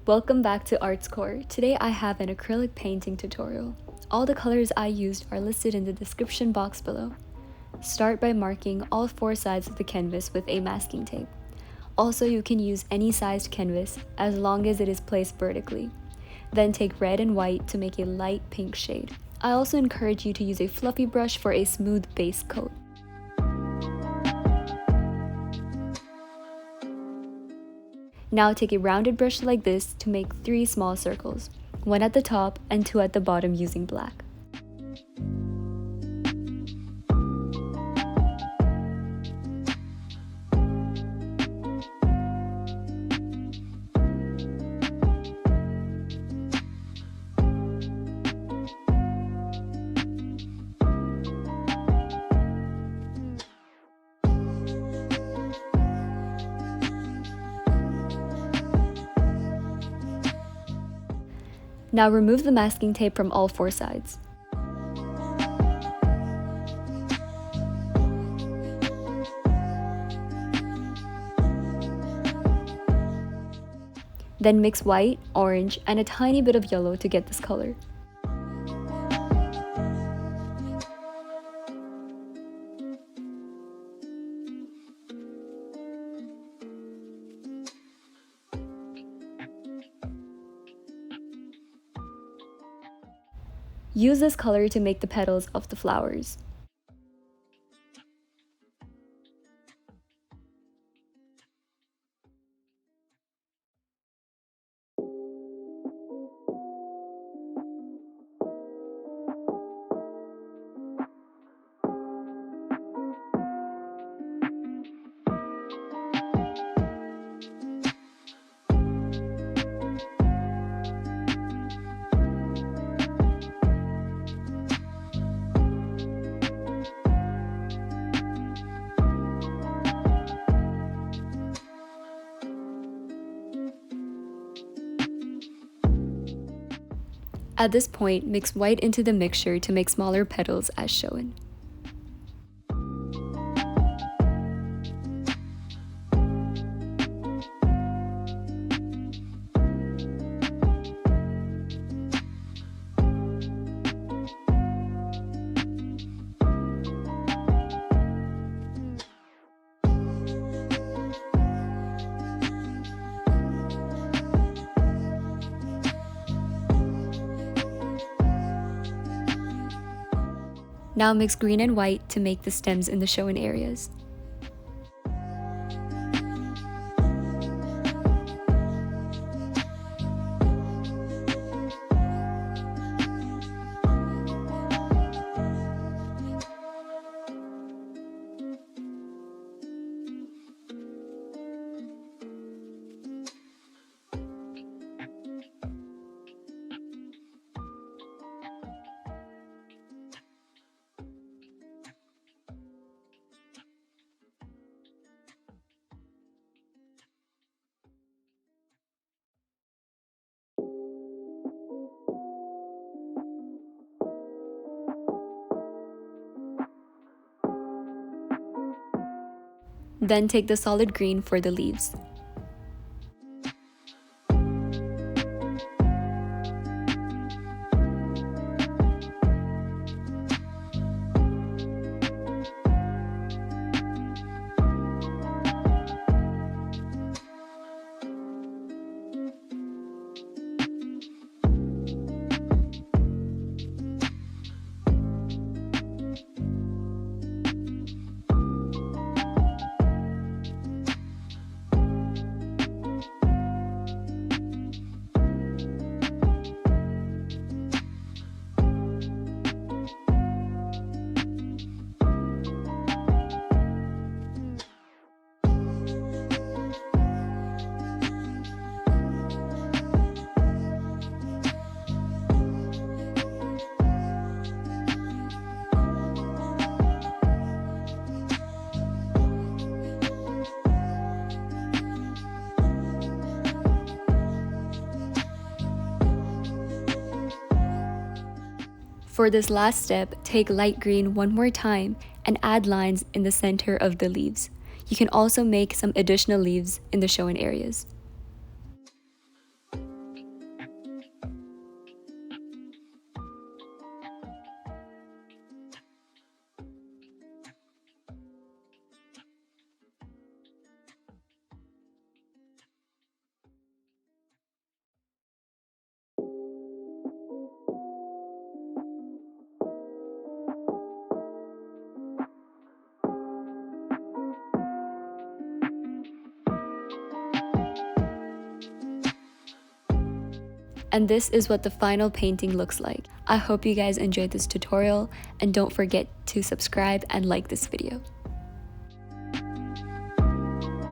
Welcome back to Arts Core. Today I have an acrylic painting tutorial. All the colors I used are listed in the description box below. Start by marking all 4 sides of the canvas with a masking tape. Also, you can use any sized canvas as long as it is placed vertically. Then take red and white to make a light pink shade. I also encourage you to use a fluffy brush for a smooth base coat. Now take a rounded brush like this to make 3 small circles, 1 at the top and 2 at the bottom using black. Now remove the masking tape from all 4 sides. Then mix white, orange, and a tiny bit of yellow to get this color. Use this color to make the petals of the flowers. At this point, mix white into the mixture to make smaller petals as shown. Now mix green and white to make the stems in the shown areas. Then take the solid green for the leaves. For this last step, take light green one more time and add lines in the center of the leaves. You can also make some additional leaves in the shown areas. And this is what the final painting looks like. I hope you guys enjoyed this tutorial, and don't forget to subscribe and like this video.